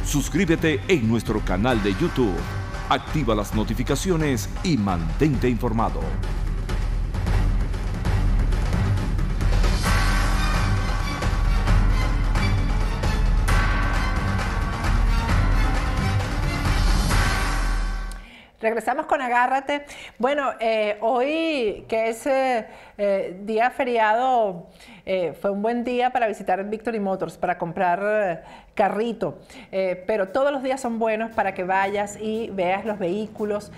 Suscríbete en nuestro canal de YouTube, activa las notificaciones y mantente informado. Regresamos con Agárrate. Bueno, hoy que es día feriado, fue un buen día para visitar Victory Motors, para comprar carrito, pero todos los días son buenos para que vayas y veas los vehículos,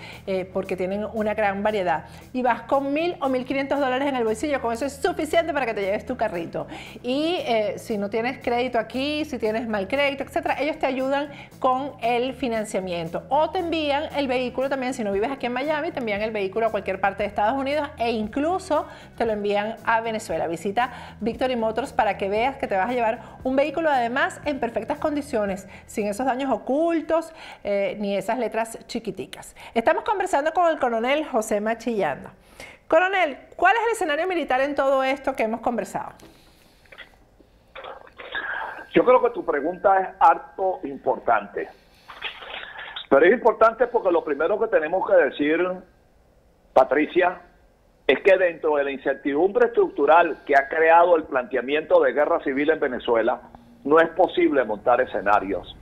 porque tienen una gran variedad. Y vas con $1,000 o $1,500 en el bolsillo, con eso es suficiente para que te lleves tu carrito. Y si no tienes crédito aquí, si tienes mal crédito, etcétera, ellos te ayudan con el financiamiento o te envían el vehículo también. Si no vives aquí en Miami, te envían el vehículo a cualquier parte de Estados Unidos e incluso te lo envían a Venezuela. Visita Victory Motors para que veas que te vas a llevar un vehículo además en perfectas condiciones, sin esos daños ocultos ni esas letras chiquiticas. Estamos conversando con el coronel José Machillanda. Coronel, ¿cuál es el escenario militar en todo esto que hemos conversado? Yo creo que tu pregunta es harto importante. Pero es importante porque lo primero que tenemos que decir, Patricia, es que dentro de la incertidumbre estructural que ha creado el planteamiento de guerra civil en Venezuela, no es posible montar escenarios.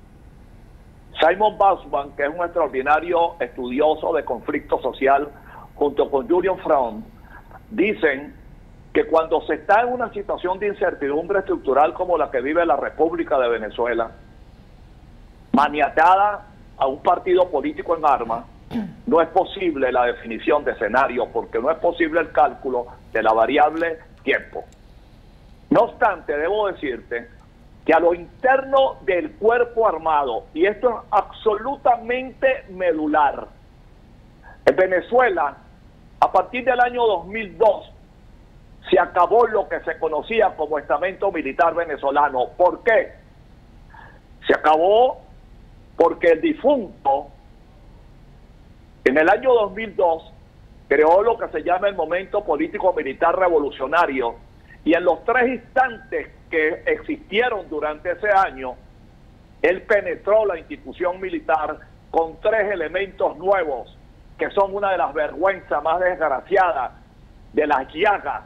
Simon Baussman, que es un extraordinario estudioso de conflicto social, junto con Julian Fraun, dicen que cuando se está en una situación de incertidumbre estructural como la que vive la República de Venezuela, maniatada a un partido político en armas, no es posible la definición de escenario, porque no es posible el cálculo de la variable tiempo. No obstante, debo decirte que a lo interno del cuerpo armado, y esto es absolutamente medular, en Venezuela, a partir del año 2002, se acabó lo que se conocía como estamento militar venezolano. ¿Por qué? Se acabó porque el difunto, en el año 2002, creó lo que se llama el momento político militar revolucionario, y en los 3 instantes que existieron durante ese año, él penetró la institución militar con 3 elementos nuevos, que son una de las vergüenzas más desgraciadas, de las llagas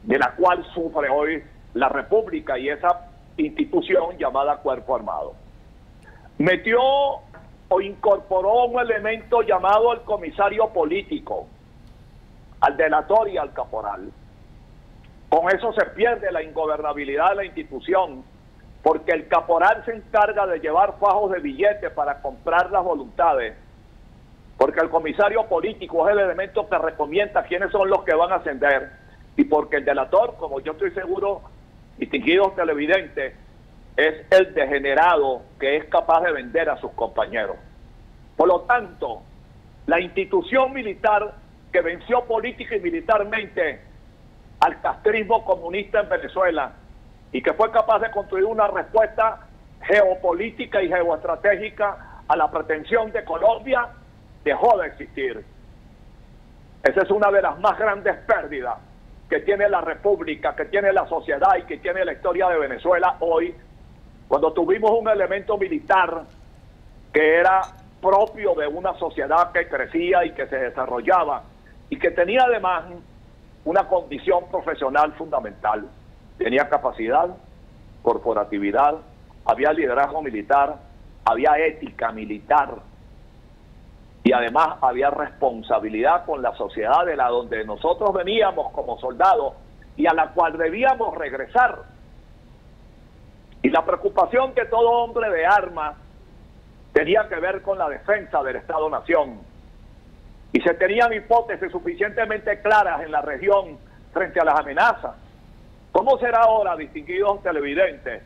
de la cual sufre hoy la República y esa institución llamada Cuerpo Armado. Metió o incorporó un elemento llamado el comisario político, al delator y al caporal. Con eso se pierde la ingobernabilidad de la institución, porque el caporal se encarga de llevar fajos de billetes para comprar las voluntades, porque el comisario político es el elemento que recomienda quiénes son los que van a ascender, y porque el delator, como yo estoy seguro, distinguidos televidentes, es el degenerado que es capaz de vender a sus compañeros. Por lo tanto, la institución militar que venció política y militarmente al castrismo comunista en Venezuela y que fue capaz de construir una respuesta geopolítica y geoestratégica a la pretensión de Colombia, dejó de existir. Esa es una de las más grandes pérdidas que tiene la República, que tiene la sociedad y que tiene la historia de Venezuela hoy, cuando tuvimos un elemento militar que era propio de una sociedad que crecía y que se desarrollaba y que tenía además una condición profesional fundamental. Tenía capacidad, corporatividad, había liderazgo militar, había ética militar y además había responsabilidad con la sociedad de la donde nosotros veníamos como soldados y a la cual debíamos regresar. Y la preocupación que todo hombre de armas tenía que ver con la defensa del Estado-Nación. Y se tenían hipótesis suficientemente claras en la región frente a las amenazas. ¿Cómo será ahora, distinguidos televidentes,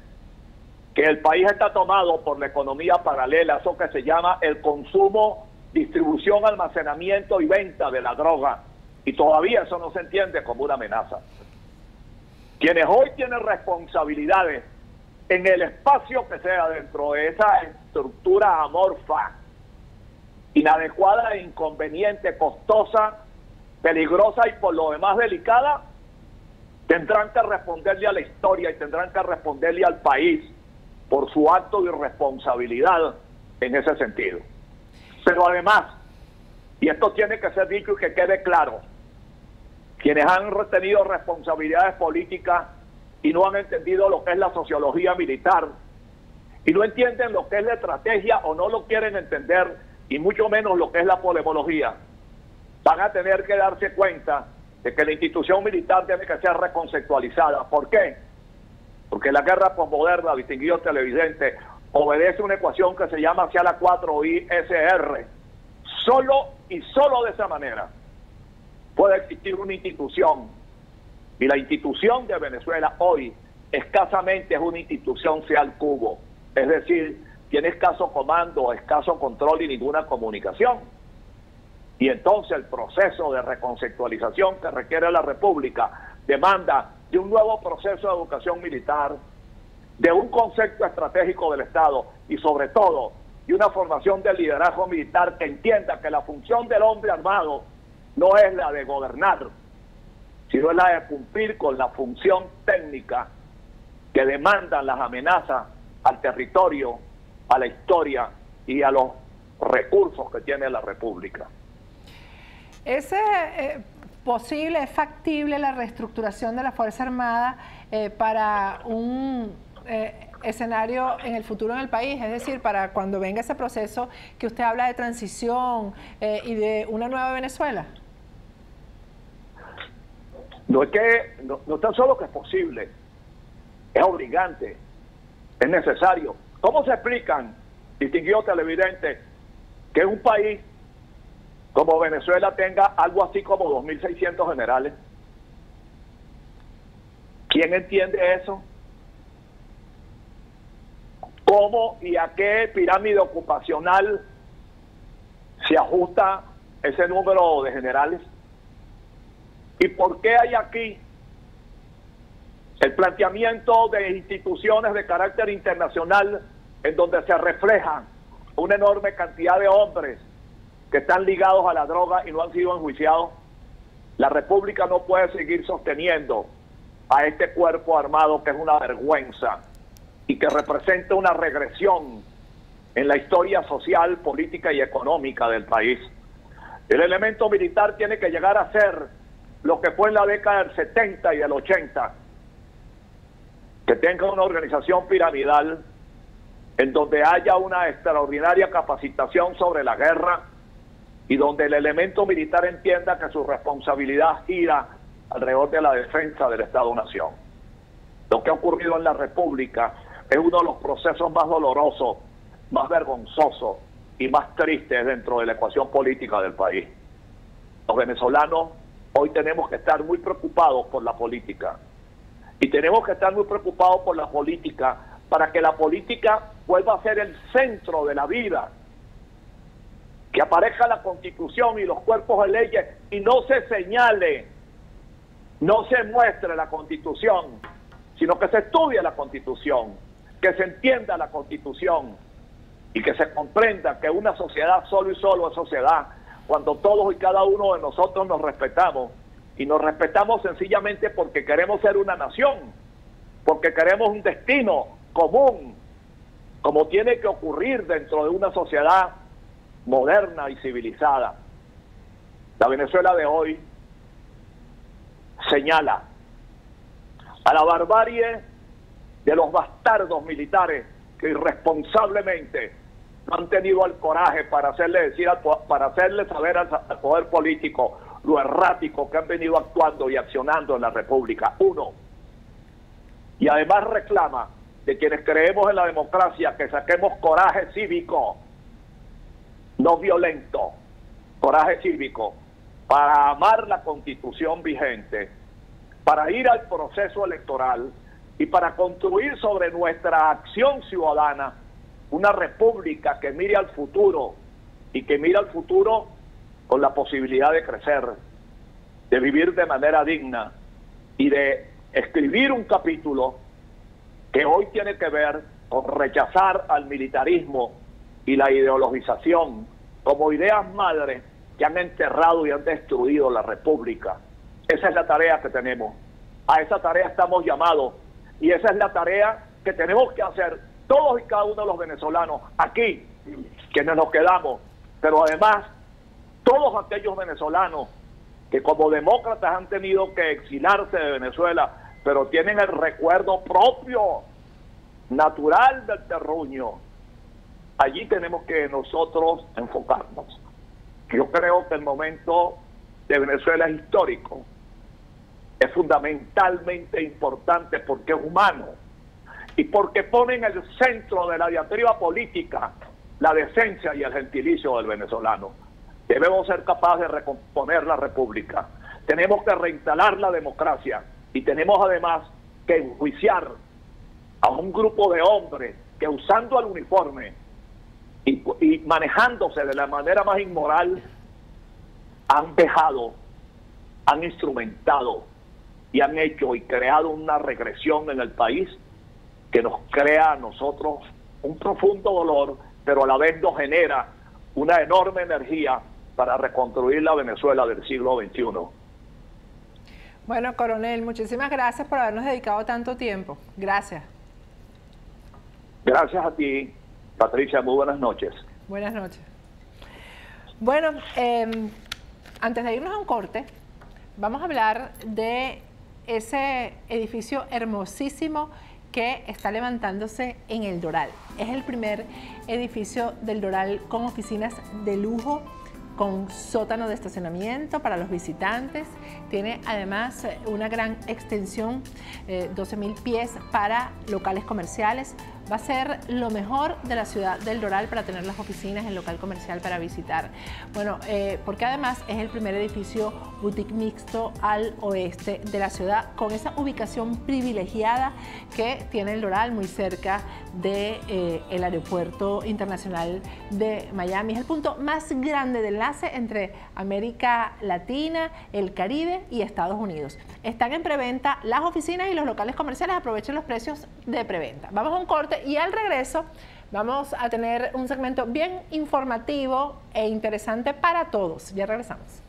que el país está tomado por la economía paralela, eso que se llama el consumo, distribución, almacenamiento y venta de la droga? Y todavía eso no se entiende como una amenaza. Quienes hoy tienen responsabilidades en el espacio que sea dentro de esa estructura amorfa, inadecuada e inconveniente, costosa, peligrosa y por lo demás delicada, tendrán que responderle a la historia y tendrán que responderle al país por su acto de irresponsabilidad en ese sentido. Pero además, y esto tiene que ser dicho y que quede claro, quienes han tenido responsabilidades políticas y no han entendido lo que es la sociología militar, y no entienden lo que es la estrategia o no lo quieren entender, y mucho menos lo que es la polemología, van a tener que darse cuenta de que la institución militar tiene que ser reconceptualizada. ¿Por qué? Porque la guerra posmoderna, distinguidos televidentes, obedece una ecuación que se llama hacia la 4ISR. Solo y solo de esa manera puede existir una institución. Y la institución de Venezuela hoy escasamente es una institución al cubo. Es decir, tiene escaso comando, escaso control y ninguna comunicación. Y entonces el proceso de reconceptualización que requiere la República demanda de un nuevo proceso de educación militar, de un concepto estratégico del Estado y sobre todo de una formación de liderazgo militar que entienda que la función del hombre armado no es la de gobernar, sino es la de cumplir con la función técnica que demandan las amenazas al territorio, a la historia y a los recursos que tiene la República. ¿Es posible, es factible la reestructuración de la Fuerza Armada para un escenario en el futuro en el país? Es decir, para cuando venga ese proceso que usted habla de transición y de una nueva Venezuela. No es que, no tan solo que es posible, es obligante, es necesario. ¿Cómo se explican, distinguidos televidentes, que un país como Venezuela tenga algo así como 2.600 generales? ¿Quién entiende eso? ¿Cómo y a qué pirámide ocupacional se ajusta ese número de generales? ¿Y por qué hay aquí el planteamiento de instituciones de carácter internacional en donde se refleja una enorme cantidad de hombres que están ligados a la droga y no han sido enjuiciados? La República no puede seguir sosteniendo a este cuerpo armado que es una vergüenza y que representa una regresión en la historia social, política y económica del país. El elemento militar tiene que llegar a ser lo que fue en la década del 70 y del 80, que tenga una organización piramidal en donde haya una extraordinaria capacitación sobre la guerra y donde el elemento militar entienda que su responsabilidad gira alrededor de la defensa del Estado-Nación. Lo que ha ocurrido en la República es uno de los procesos más dolorosos, más vergonzosos y más tristes dentro de la ecuación política del país. Los venezolanos hoy tenemos que estar muy preocupados por la política. Y tenemos que estar muy preocupados por la política para que la política vuelva a ser el centro de la vida. Que aparezca la Constitución y los cuerpos de leyes y no se señale, no se muestre la Constitución, sino que se estudie la Constitución, que se entienda la Constitución y que se comprenda que una sociedad solo y solo es sociedad cuando todos y cada uno de nosotros nos respetamos, y nos respetamos sencillamente porque queremos ser una nación, porque queremos un destino común, como tiene que ocurrir dentro de una sociedad moderna y civilizada. La Venezuela de hoy señala a la barbarie de los bastardos militares que irresponsablemente no han tenido el coraje para hacerle saber al poder político lo errático que han venido actuando y accionando en la República. Uno. Y además reclama de quienes creemos en la democracia que saquemos coraje cívico, no violento, coraje cívico, para amar la Constitución vigente, para ir al proceso electoral y para construir sobre nuestra acción ciudadana una república que mire al futuro y que mire al futuro con la posibilidad de crecer, de vivir de manera digna y de escribir un capítulo que hoy tiene que ver con rechazar al militarismo y la ideologización como ideas madres que han enterrado y han destruido la República. Esa es la tarea que tenemos. A esa tarea estamos llamados y esa es la tarea que tenemos que hacer todos y cada uno de los venezolanos aquí, quienes nos quedamos, pero además todos aquellos venezolanos que como demócratas han tenido que exilarse de Venezuela, pero tienen el recuerdo propio, natural del terruño. Allí tenemos que nosotros enfocarnos. Yo creo que el momento de Venezuela es histórico, es fundamentalmente importante porque es humano y porque pone en el centro de la diatriba política la decencia y el gentilicio del venezolano. Debemos ser capaces de recomponer la república, tenemos que reinstalar la democracia y tenemos además que enjuiciar a un grupo de hombres que usando el uniforme y manejándose de la manera más inmoral han dejado, han instrumentado y han hecho y creado una regresión en el país que nos crea a nosotros un profundo dolor, pero a la vez nos genera una enorme energía para reconstruir la Venezuela del siglo XXI. Bueno, coronel, muchísimas gracias por habernos dedicado tanto tiempo. Gracias. Gracias a ti, Patricia. Muy buenas noches. Buenas noches. Bueno, antes de irnos a un corte, vamos a hablar de ese edificio hermosísimo que está levantándose en El Doral. Es el primer edificio del Doral con oficinas de lujo, con sótano de estacionamiento para los visitantes. Tiene además una gran extensión, 12.000 pies para locales comerciales. Va a ser lo mejor de la ciudad del Doral para tener las oficinas en local comercial para visitar. Bueno, porque además es el primer edificio boutique mixto al oeste de la ciudad, con esa ubicación privilegiada que tiene el Doral, muy cerca del Aeropuerto Internacional de Miami. Es el punto más grande de enlace entre América Latina, el Caribe y Estados Unidos. Están en preventa las oficinas y los locales comerciales. Aprovechen los precios de preventa. Vamos a un corte y al regreso vamos a tener un segmento bien informativo e interesante para todos. Ya regresamos.